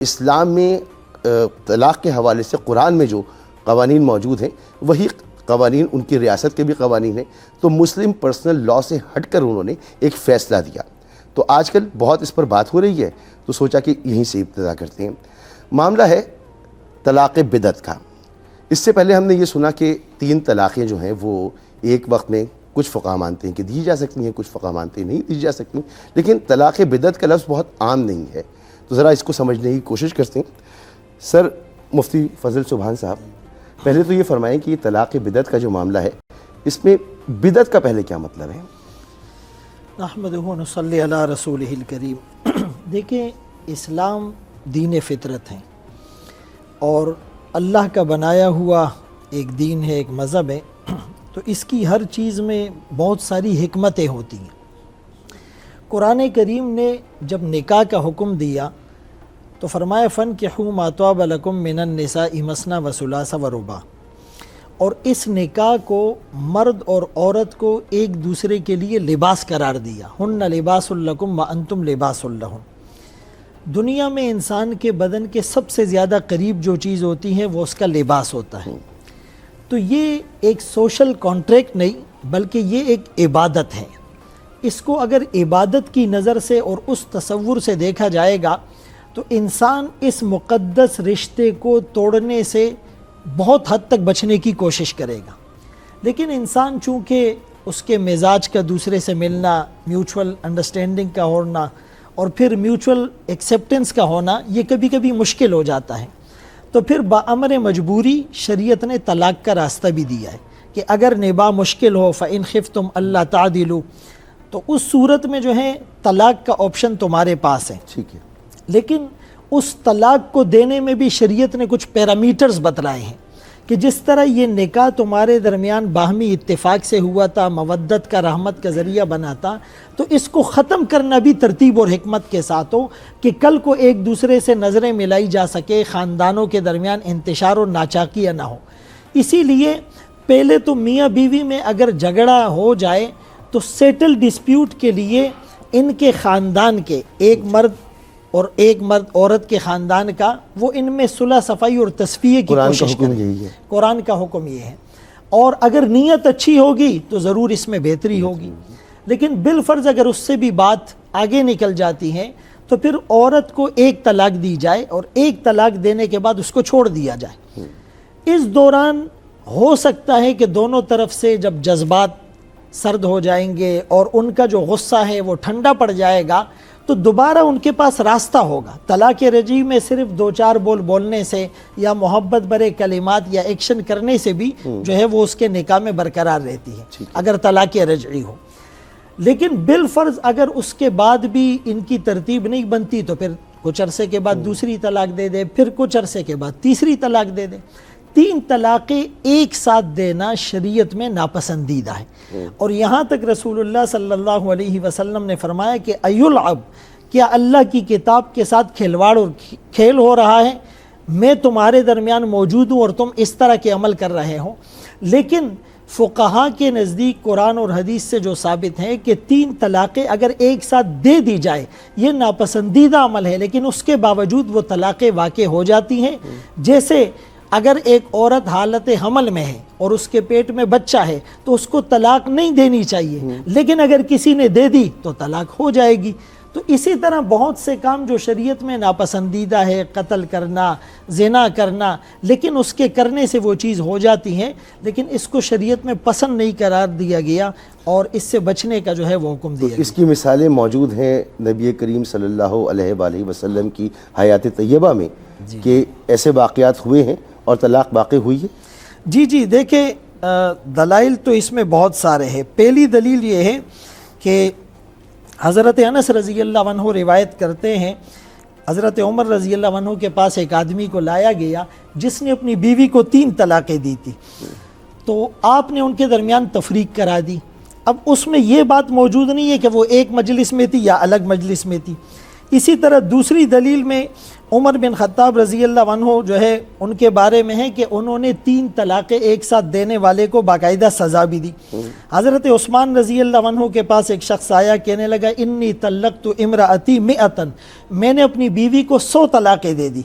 اسلام میں طلاق کے حوالے سے قرآن میں جو قوانین موجود ہیں وہی قوانین ان کی ریاست کے بھی قوانین ہیں، تو مسلم پرسنل لاء سے ہٹ کر انہوں نے ایک فیصلہ دیا۔ تو آج کل بہت اس پر بات ہو رہی ہے، تو سوچا کہ یہیں سے ابتدا کرتے ہیں۔ معاملہ ہے طلاق بدعت کا۔ اس سے پہلے ہم نے یہ سنا کہ 3 طلاقیں جو ہیں وہ ایک وقت میں کچھ فقہ مانتے ہیں کہ دی جا سکتی ہیں، کچھ فقہ مانتے ہیں نہیں دی جا سکتی، لیکن طلاق بدعت کا لفظ بہت عام نہیں ہے، تو ذرا اس کو سمجھنے کی کوشش کرتے ہیں۔ سر مفتی فضل سبحان صاحب، پہلے تو یہ فرمائیں کہ یہ طلاق بدعت کا جو معاملہ ہے، اس میں بدعت کا پہلے کیا مطلب ہے؟ نحمدہ و نصلی علی رسولہ الکریم۔ دیکھیں، اسلام دین فطرت ہے اور اللہ کا بنایا ہوا ایک دین ہے، ایک مذہب ہے، تو اس کی ہر چیز میں بہت ساری حکمتیں ہوتی ہیں۔ قرآن کریم نے جب نکاح کا حکم دیا تو فرمایا فَانْكِحُوا مَا طَابَ لَكُم مِّنَ النِّسَاءِ مَثْنَىٰ وَثُلَاثَ وَرُبَاعَ، اور اس نکاح کو مرد اور عورت کو ایک دوسرے کے لیے لباس قرار دیا۔ ہن لباس لکم وانتم لباس لہن۔ دنیا میں انسان کے بدن کے سب سے زیادہ قریب جو چیز ہوتی ہے وہ اس کا لباس ہوتا ہے۔ تو یہ ایک سوشل کانٹریکٹ نہیں بلکہ یہ ایک عبادت ہے۔ اس کو اگر عبادت کی نظر سے اور اس تصور سے دیکھا جائے گا تو انسان اس مقدس رشتے کو توڑنے سے بہت حد تک بچنے کی کوشش کرے گا، لیکن انسان چونکہ اس کے مزاج کا دوسرے سے ملنا، میوچول انڈرسٹینڈنگ کا ہونا اور پھر میوچول ایکسیپٹنس کا ہونا یہ کبھی کبھی مشکل ہو جاتا ہے، تو پھر بامر مجبوری شریعت نے طلاق کا راستہ بھی دیا ہے کہ اگر نباہ مشکل ہو فَإِنْ خِفْتُمْ أَلَّا تَعْدِلُوا، تو اس صورت میں جو ہے طلاق کا آپشن تمہارے پاس ہے۔ ٹھیک ہے، لیکن اس طلاق کو دینے میں بھی شریعت نے کچھ پیرامیٹرز بتلائے ہیں کہ جس طرح یہ نکاح تمہارے درمیان باہمی اتفاق سے ہوا تھا، مودت کا، رحمت کا ذریعہ بنا تھا، تو اس کو ختم کرنا بھی ترتیب اور حکمت کے ساتھ ہو کہ کل کو ایک دوسرے سے نظریں ملائی جا سکے، خاندانوں کے درمیان انتشار و ناچاکیاں نہ ہو۔ اسی لیے پہلے تو میاں بیوی میں اگر جھگڑا ہو جائے تو سیٹل ڈسپیوٹ کے لیے ان کے خاندان کے ایک مرد اور ایک مرد عورت کے خاندان کا، وہ ان میں صلح صفائی اور تصفیہ کی کوشش کرے۔ قرآن کا حکم یہ ہے، اور اگر نیت اچھی ہوگی تو ضرور اس میں بہتری ہوگی، لیکن بالفرض اگر اس سے بھی بات آگے نکل جاتی ہے تو پھر عورت کو ایک طلاق دی جائے اور ایک طلاق دینے کے بعد اس کو چھوڑ دیا جائے۔ اس دوران ہو سکتا ہے کہ دونوں طرف سے جب جذبات سرد ہو جائیں گے اور ان کا جو غصہ ہے وہ ٹھنڈا پڑ جائے گا تو دوبارہ ان کے پاس راستہ ہوگا۔ طلاق رجعی میں صرف 2-4 بول بولنے سے یا محبت برے کلمات یا ایکشن کرنے سے بھی جو ہے وہ اس کے نکاح میں برقرار رہتی ہے اگر طلاق رجعی ہو، لیکن بالفرض اگر اس کے بعد بھی ان کی ترتیب نہیں بنتی تو پھر کچھ عرصے کے بعد دوسری طلاق دے دے، پھر کچھ عرصے کے بعد تیسری طلاق دے دے۔ 3 طلاقیں ایک ساتھ دینا شریعت میں ناپسندیدہ ہے، اور یہاں تک رسول اللہ صلی اللہ علیہ وسلم نے فرمایا کہ ایلعب، کیا اللہ کی کتاب کے ساتھ کھلواڑ اور کھیل ہو رہا ہے؟ میں تمہارے درمیان موجود ہوں اور تم اس طرح کے عمل کر رہے ہو۔ لیکن فقہا کے نزدیک قرآن اور حدیث سے جو ثابت ہے کہ 3 طلاقیں اگر ایک ساتھ دے دی جائے یہ ناپسندیدہ عمل ہے، لیکن اس کے باوجود وہ طلاقیں واقع ہو جاتی ہیں۔ جیسے اگر ایک عورت حالت حمل میں ہے اور اس کے پیٹ میں بچہ ہے تو اس کو طلاق نہیں دینی چاہیے، لیکن اگر کسی نے دے دی تو طلاق ہو جائے گی۔ تو اسی طرح بہت سے کام جو شریعت میں ناپسندیدہ ہے، قتل کرنا، زنا کرنا، لیکن اس کے کرنے سے وہ چیز ہو جاتی ہے، لیکن اس کو شریعت میں پسند نہیں قرار دیا گیا اور اس سے بچنے کا جو ہے وہ حکم دیا گیا۔ اس کی مثالیں موجود ہیں نبی کریم صلی اللہ علیہ وآلہ وسلم کی حیات طیبہ میں کہ ایسے واقعات ہوئے ہیں اور طلاق واقع ہوئی ہے؟ جی دیکھیں، دلائل تو اس میں بہت سارے ہیں۔ پہلی دلیل یہ ہے کہ حضرت انس رضی اللہ عنہ روایت کرتے ہیں، حضرت عمر رضی اللہ عنہ کے پاس ایک آدمی کو لایا گیا جس نے اپنی بیوی کو 3 طلاقیں دی تھی، تو آپ نے ان کے درمیان تفریق کرا دی۔ اب اس میں یہ بات موجود نہیں ہے کہ وہ ایک مجلس میں تھی یا الگ مجلس میں تھی۔ اسی طرح دوسری دلیل میں عمر بن خطاب رضی اللہ عنہ جو ہے ان کے بارے میں ہے کہ انہوں نے 3 طلاقیں ایک ساتھ دینے والے کو باقاعدہ سزا بھی دی۔ حضرت عثمان رضی اللہ عنہ کے پاس ایک شخص آیا، کہنے لگا انی طلقت امرأتی 100، میں نے اپنی بیوی کو 100 طلاقیں دے دی۔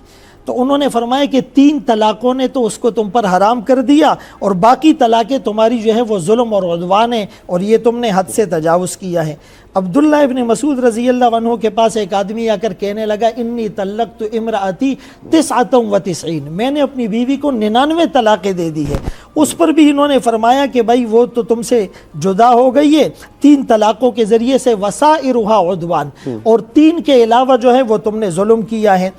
تو انہوں نے فرمایا کہ 3 طلاقوں نے تو اس کو تم پر حرام کر دیا، اور باقی طلاقیں تمہاری جو ہے وہ ظلم اور عدوان ہے، اور یہ تم نے حد سے تجاوز کیا ہے۔ عبداللہ ابن مسعود رضی اللہ عنہ کے پاس ایک آدمی آ کر کہنے لگا انی طلقت امرأتی 99، میں نے اپنی بیوی کو 99 طلاقیں دے دی ہے۔ اس پر بھی انہوں نے فرمایا کہ بھائی وہ تو تم سے جدا ہو گئی ہے 3 طلاقوں کے ذریعے سے، وسائرھا عدوان، اور 3 کے علاوہ جو ہے وہ تم نے ظلم کیا ہے۔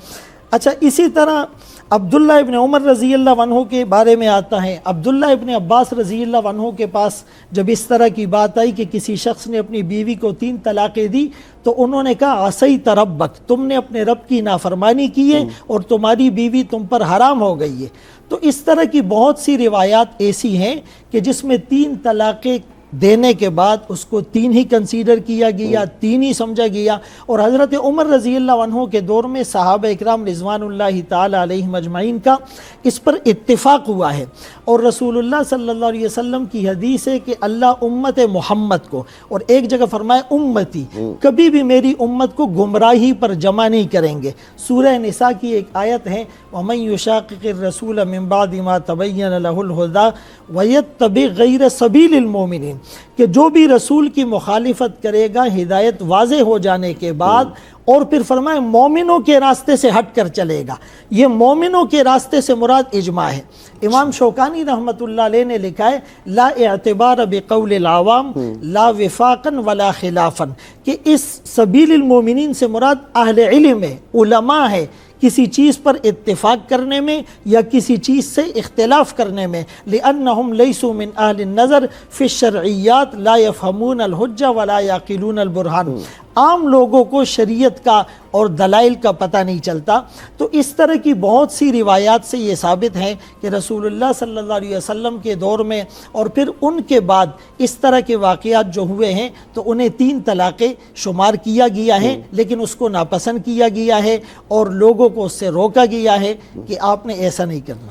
اچھا، اسی طرح عبداللہ ابن عمر رضی اللہ عنہ کے بارے میں آتا ہے، عبداللہ ابن عباس رضی اللہ عنہ کے پاس جب اس طرح کی بات آئی کہ کسی شخص نے اپنی بیوی کو 3 طلاقیں دی، تو انہوں نے کہا عصیت ربک، تم نے اپنے رب کی نافرمانی کی ہے اور تمہاری بیوی تم پر حرام ہو گئی ہے۔ تو اس طرح کی بہت سی روایات ایسی ہیں کہ جس میں 3 طلاقیں دینے کے بعد اس کو 3 ہی کنسیڈر کیا گیا، 3 ہی سمجھا گیا۔ اور حضرت عمر رضی اللہ عنہ کے دور میں صحابہ اکرام رضوان اللہ تعالی علیہم اجمعین کا اس پر اتفاق ہوا ہے، اور رسول اللہ صلی اللہ علیہ وسلم کی حدیث ہے کہ اللہ امت محمد کو، اور ایک جگہ فرمائے امتی، کبھی بھی میری امت کو گمراہی پر جمع نہیں کریں گے۔ سورہ نساء کی ایک آیت ہے وَمَن يُشَاقِقِ الرَّسُولَ مِن بَعْدِ مَا تَبَيَّنَ لَهُ الْهُدَىٰ وَيَتَّبِعْ غَيْرَ سَبِيلِ الْمُؤْمِنِينَ، کہ جو بھی رسول کی مخالفت کرے گا ہدایت واضح ہو جانے کے بعد، اور پھر فرمائے مومنوں کے راستے سے ہٹ کر چلے گا۔ یہ مومنوں کے راستے سے مراد اجماع ہے۔ امام شوکانی رحمۃ اللہ علیہ نے لکھا ہے لا اعتبار بقول العوام لا وفاقا ولا خلافا، کہ اس سبیل المومنین سے مراد اہل علم ہے، علماء ہے، کسی چیز پر اتفاق کرنے میں یا کسی چیز سے اختلاف کرنے میں، لأنہم لیسوا من اہل النظر فی الشرعیات لا یفہمون الحجہ ولا یعقلون البرہان، عام لوگوں کو شریعت کا اور دلائل کا پتہ نہیں چلتا۔ تو اس طرح کی بہت سی روایات سے یہ ثابت ہے کہ رسول اللہ صلی اللہ علیہ وسلم کے دور میں اور پھر ان کے بعد اس طرح کے واقعات جو ہوئے ہیں تو انہیں 3 طلاقیں شمار کیا گیا ہے، لیکن اس کو ناپسند کیا گیا ہے اور لوگوں کو اس سے روکا گیا ہے کہ آپ نے ایسا نہیں کرنا۔